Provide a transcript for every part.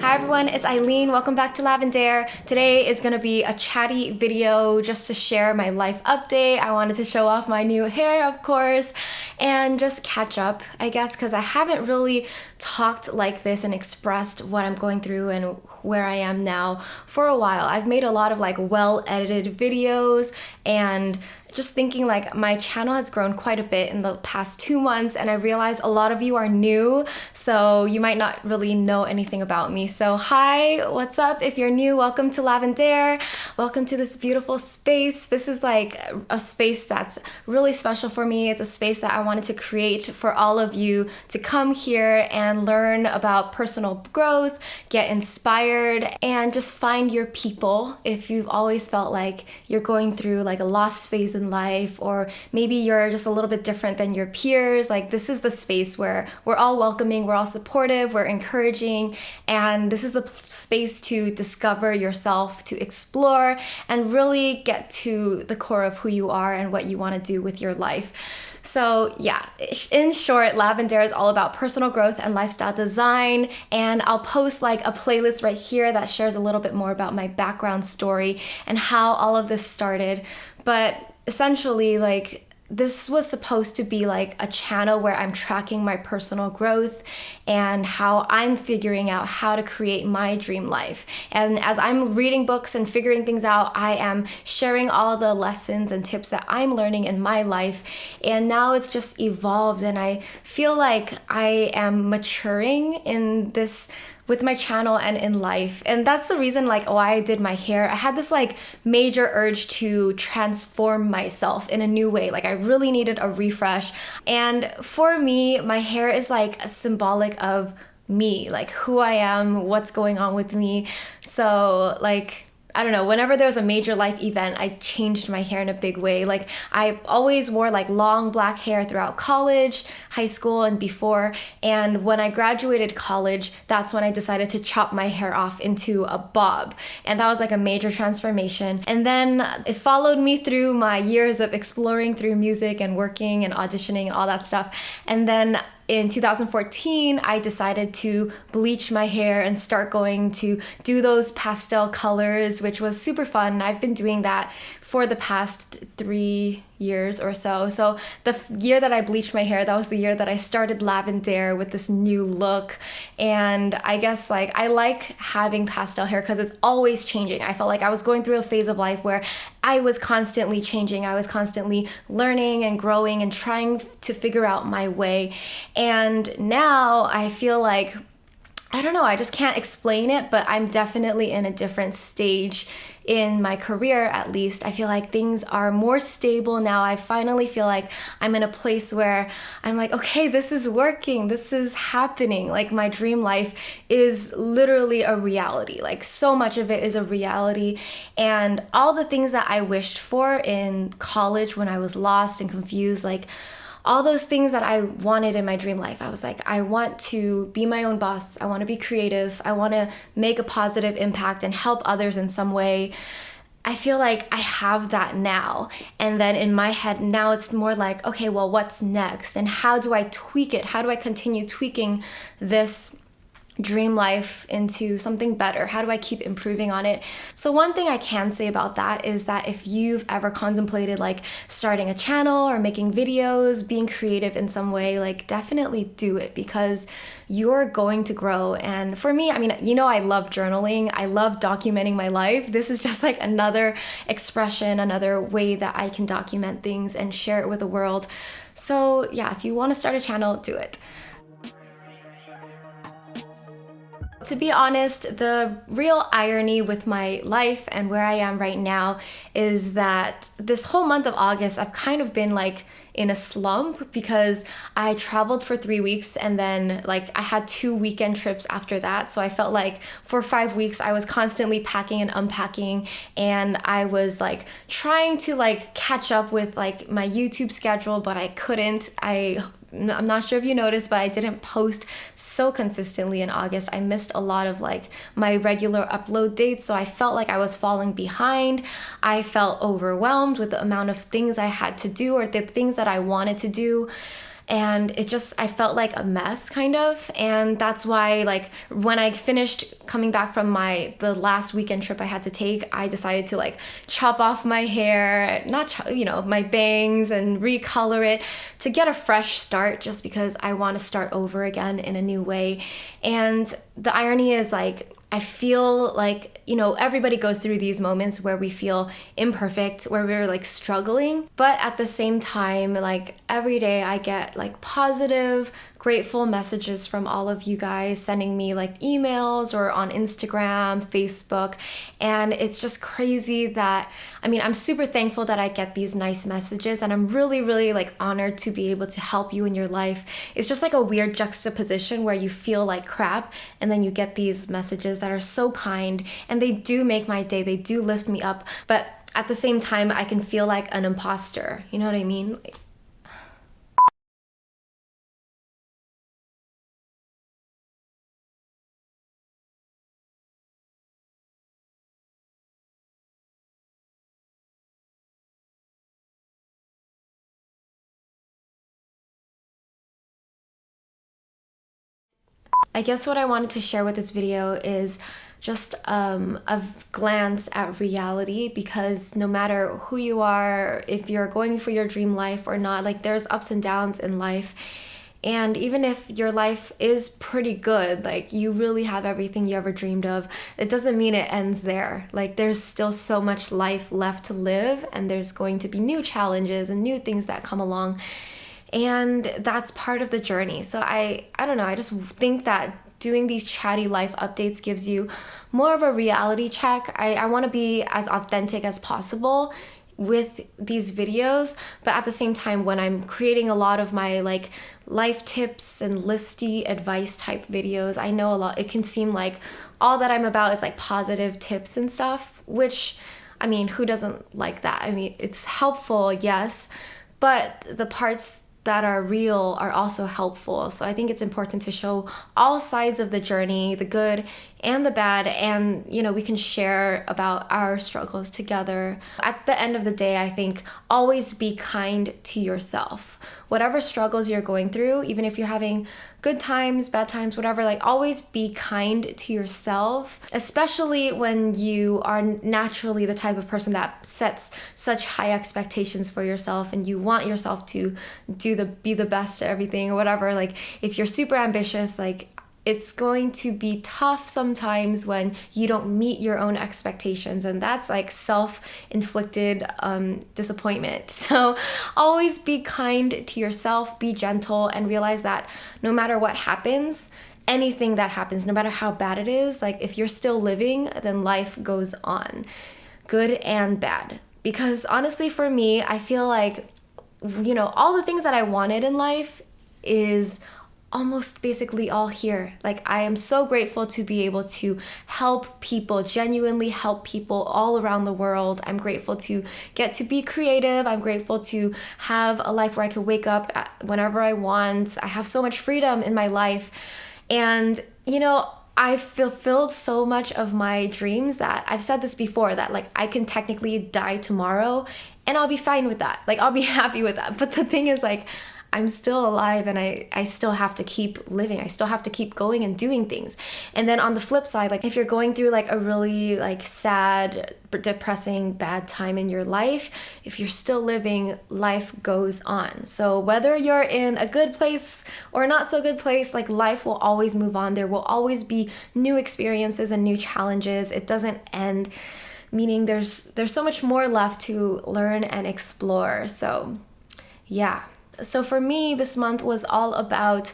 Hi everyone, it's Aileen. Welcome back to Lavendaire. Today is going to be a chatty video just to share my life update. I wanted to show off my new hair, of course, and just catch up, I guess, because I haven't really talked like this and expressed what I'm going through and where I am now for a while. I've made a lot of well-edited videos and just thinking my channel has grown quite a bit in the past 2 months, and I realize a lot of you are new, so you might not really know anything about me. So hi, what's up? If you're new, welcome to Lavendaire. Welcome to this beautiful space. This is a space that's really special for me. It's a space that I wanted to create for all of you to come here and learn about personal growth, get inspired, and just find your people if you've always felt like you're going through a lost phase in life, or maybe you're just a little bit different than your peers. This is the space where we're all welcoming, we're all supportive, we're encouraging, and this is the space to discover yourself, to explore, and really get to the core of who you are and what you want to do with your life. So yeah, in short, Lavendaire is all about personal growth and lifestyle design, and I'll post a playlist right here that shares a little bit more about my background story and how all of this started. But essentially, this was supposed to be a channel where I'm tracking my personal growth and how I'm figuring out how to create my dream life. And as I'm reading books and figuring things out, I am sharing all the lessons and tips that I'm learning in my life. And now it's just evolved, and I feel like I am maturing in this with my channel and in life. And that's the reason why I did my hair. I had this major urge to transform myself in a new way. I really needed a refresh. And for me, my hair is a symbolic of me, who I am, what's going on with me. So I don't know, whenever there was a major life event, I changed my hair in a big way. I always wore long black hair throughout college, high school, and before. And when I graduated college, that's when I decided to chop my hair off into a bob. And that was a major transformation. And then it followed me through my years of exploring through music and working and auditioning and all that stuff. And then in 2014, I decided to bleach my hair and start going to do those pastel colors, which was super fun. I've been doing that for the past 3 years or so. So the year that I bleached my hair, that was the year that I started Lavendaire with this new look. And I guess I like having pastel hair because it's always changing. I felt like I was going through a phase of life where I was constantly changing. I was constantly learning and growing and trying to figure out my way. And now I feel I don't know, I just can't explain it, but I'm definitely in a different stage in my career, at least. I feel like things are more stable now. I finally feel like I'm in a place where I'm okay, this is working, this is happening. My dream life is literally a reality. So much of it is a reality. And all the things that I wished for in college when I was lost and confused, all those things that I wanted in my dream life. I was I want to be my own boss. I want to be creative. I want to make a positive impact and help others in some way. I feel I have that now. And then in my head, now it's more okay, well, what's next? And how do I tweak it? How do I continue tweaking this dream life into something better? How do I keep improving on it? So one thing I can say about that is that if you've ever contemplated starting a channel or making videos, being creative in some way, definitely do it, because you're going to grow. And for me, I love journaling. I love documenting my life. This is just another expression, another way that I can document things and share it with the world. So yeah, if you want to start a channel, do it. To be honest, the real irony with my life and where I am right now is that this whole month of August, I've kind of been in a slump because I traveled for 3 weeks, and then I had 2 weekend trips after that. So I felt for 5 weeks I was constantly packing and unpacking, and I was trying to catch up with my YouTube schedule, but I couldn't. I'm not sure if you noticed, but I didn't post so consistently in August. I missed a lot of my regular upload dates, so I felt I was falling behind. I felt overwhelmed with the amount of things I had to do, or the things that I wanted to do. and I felt like a mess kind of. And that's why like when I finished coming back from the last weekend trip I had to take, I decided to like chop off my hair, my bangs, and recolor it to get a fresh start, just because I want to start over again in a new way. And the irony is like, I feel like, everybody goes through these moments where we feel imperfect, where we're like struggling. But at the same time, like every day I get like positive, grateful messages from all of you guys sending me like emails or on Instagram, Facebook. And it's just crazy that, I'm super thankful that I get these nice messages, and I'm really, really like honored to be able to help you in your life. It's just like a weird juxtaposition where you feel like crap and then you get these messages that are so kind, and they do make my day. They do lift me up. But at the same time, I can feel like an imposter. You know what I mean? I guess what I wanted to share with this video is just a glance at reality, because no matter who you are, if you're going for your dream life or not, like there's ups and downs in life. And even if your life is pretty good, like you really have everything you ever dreamed of, it doesn't mean it ends there. Like there's still so much life left to live, and there's going to be new challenges and new things that come along. And that's part of the journey. So I don't know, I just think that doing these chatty life updates gives you more of a reality check. I want to be as authentic as possible with these videos, but at the same time, when I'm creating a lot of my like life tips and listy advice type videos, I know it can seem like all that I'm about is like positive tips and stuff, which who doesn't like that? It's helpful, yes, but the parts that are real are also helpful. So I think it's important to show all sides of the journey, the good and the bad, and we can share about our struggles together. At the end of the day, I think always be kind to yourself. Whatever struggles you're going through, even if you're having good times, bad times, whatever, like always be kind to yourself, especially when you are naturally the type of person that sets such high expectations for yourself and you want yourself to be the best at everything or whatever. Like if you're super ambitious, like it's going to be tough sometimes when you don't meet your own expectations, and that's like self-inflicted disappointment. So always be kind to yourself, be gentle, and realize that no matter what happens, anything that happens, no matter how bad it is, like if you're still living, then life goes on, good and bad. Because honestly, for me, I feel like, all the things that I wanted in life is almost basically all here. Like I am so grateful to be able to help people, genuinely help people all around the world. I'm grateful to get to be creative. I'm grateful to have a life where I can wake up whenever I want. I have so much freedom in my life. And, I've fulfilled so much of my dreams that I've said this before, that like I can technically die tomorrow and I'll be fine with that. Like I'll be happy with that. But the thing is, like, I'm still alive, and I still have to keep living. I still have to keep going and doing things. And then on the flip side, like if you're going through like a really like sad, depressing, bad time in your life, if you're still living, life goes on. So whether you're in a good place or not so good place, like life will always move on. There will always be new experiences and new challenges. It doesn't end, meaning there's so much more left to learn and explore. So yeah. So for me, this month was all about,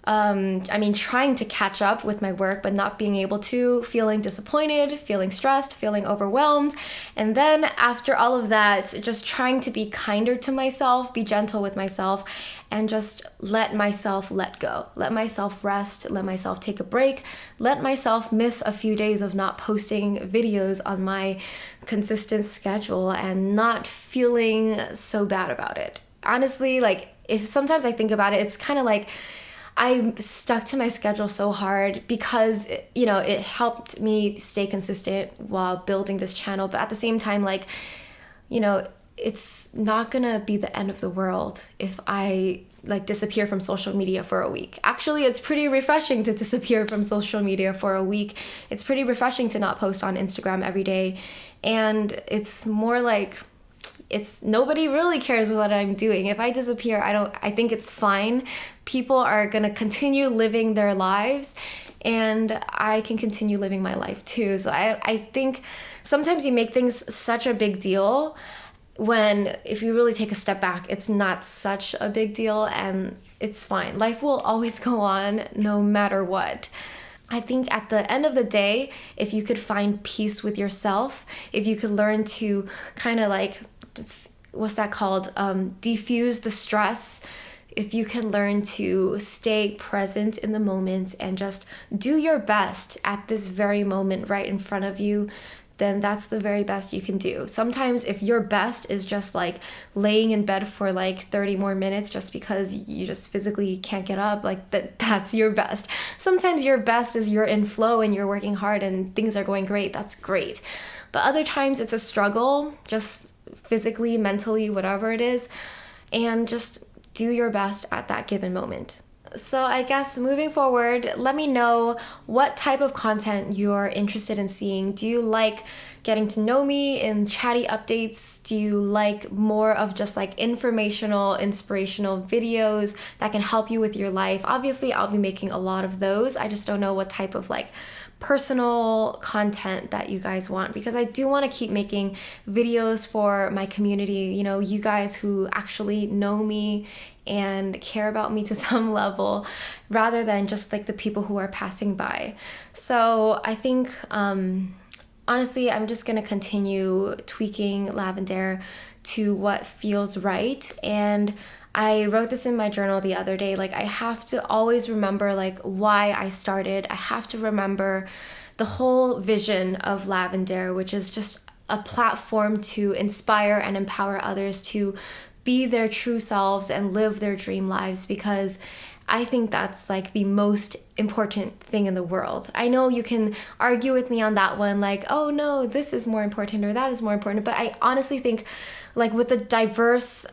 trying to catch up with my work, but not being able to, feeling disappointed, feeling stressed, feeling overwhelmed. And then after all of that, just trying to be kinder to myself, be gentle with myself, and just let myself let go. Let myself rest, let myself take a break, let myself miss a few days of not posting videos on my consistent schedule and not feeling so bad about it. Honestly, like if sometimes I think about it, it's kind of like I stuck to my schedule so hard because, it helped me stay consistent while building this channel. But at the same time, like, it's not gonna be the end of the world if I like disappear from social media for a week. Actually, it's pretty refreshing to disappear from social media for a week. It's pretty refreshing to not post on Instagram every day. And it's more like nobody really cares what I'm doing. If I disappear, I think it's fine. People are going to continue living their lives, and I can continue living my life too. So I think sometimes you make things such a big deal when if you really take a step back, it's not such a big deal and it's fine. Life will always go on no matter what. I think at the end of the day, if you could find peace with yourself, if you could learn to kind of like, what's that called? Diffuse the stress. If you can learn to stay present in the moment and just do your best at this very moment right in front of you, then that's the very best you can do. Sometimes if your best is just like laying in bed for like 30 more minutes just because you just physically can't get up, like that's your best. Sometimes your best is you're in flow and you're working hard and things are going great. That's great. But other times it's a struggle, just physically, mentally, whatever it is, and just do your best at that given moment. So I guess moving forward, let me know what type of content you're interested in seeing. Do you like getting to know me in chatty updates? Do you like more of just like informational, inspirational videos that can help you with your life? Obviously, I'll be making a lot of those. I just don't know what type of like personal content that you guys want, because I do want to keep making videos for my community, you know, you guys who actually know me and care about me to some level, rather than just like the people who are passing by. So I think honestly, I'm just gonna continue tweaking Lavendaire to what feels right. And I wrote this in my journal the other day, like I have to always remember like why I started. I have to remember the whole vision of Lavendaire, which is just a platform to inspire and empower others to be their true selves and live their dream lives, because I think that's like the most important thing in the world. I know you can argue with me on that one, like, oh no, this is more important or that is more important. But I honestly think like with the diverse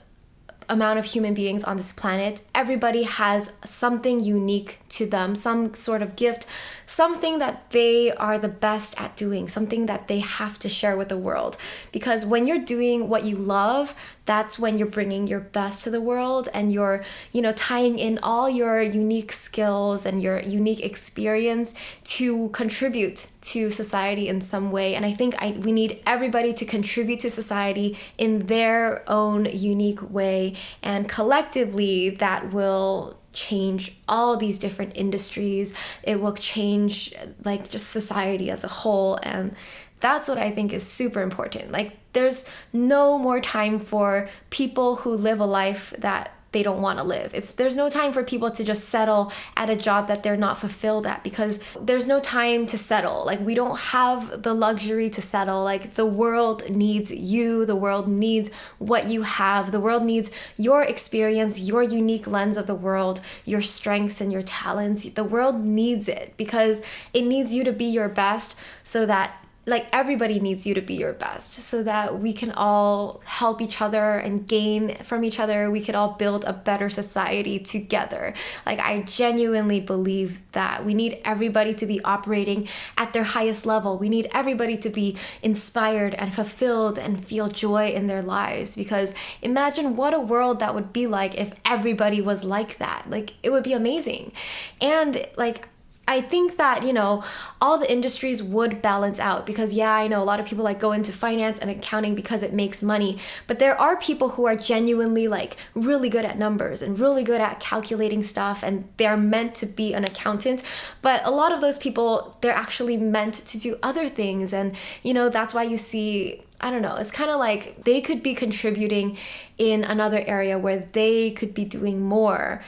amount of human beings on this planet, everybody has something unique to them, some sort of gift, something that they are the best at doing, something that they have to share with the world. Because when you're doing what you love, that's when you're bringing your best to the world, and you're, you know, tying in all your unique skills and your unique experience to contribute to society in some way. And I think we need everybody to contribute to society in their own unique way, and collectively that will change all these different industries. It will change like just society as a whole, and that's what I think is super important. Like there's no more time for people who live a life that they don't want to live. There's no time for people to just settle at a job that they're not fulfilled at, because there's no time to settle. Like we don't have the luxury to settle. Like the world needs you. The world needs what you have. The world needs your experience, your unique lens of the world, your strengths and your talents. The world needs it because it needs you to be your best, so that like everybody needs you to be your best, so that we can all help each other and gain from each other. We could all build a better society together. Like I genuinely believe that we need everybody to be operating at their highest level. We need everybody to be inspired and fulfilled and feel joy in their lives, because imagine what a world that would be like if everybody was like that. Like it would be amazing. And like I think that, you know, all the industries would balance out, because yeah, I know a lot of people like go into finance and accounting because it makes money, but there are people who are genuinely like really good at numbers and really good at calculating stuff, and they're meant to be an accountant. But a lot of those people, they're actually meant to do other things. And, you know, that's why you see, I don't know, it's kind of like they could be contributing in another area where they could be doing more.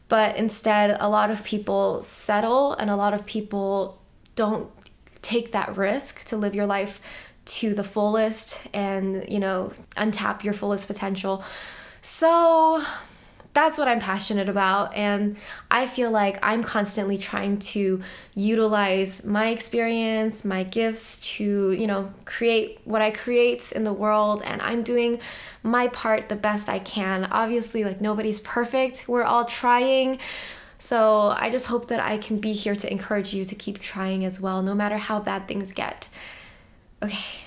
But instead, a lot of people settle, and a lot of people don't take that risk to live your life to the fullest and, you know, untap your fullest potential. So that's what I'm passionate about, and I feel like I'm constantly trying to utilize my experience, my gifts to, create what I create in the world, and I'm doing my part the best I can. Obviously, like, nobody's perfect. We're all trying. So I just hope that I can be here to encourage you to keep trying as well, no matter how bad things get. Okay.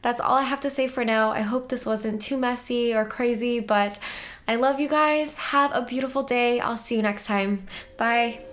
That's all I have to say for now. I hope this wasn't too messy or crazy, but I love you guys. Have a beautiful day. I'll see you next time. Bye.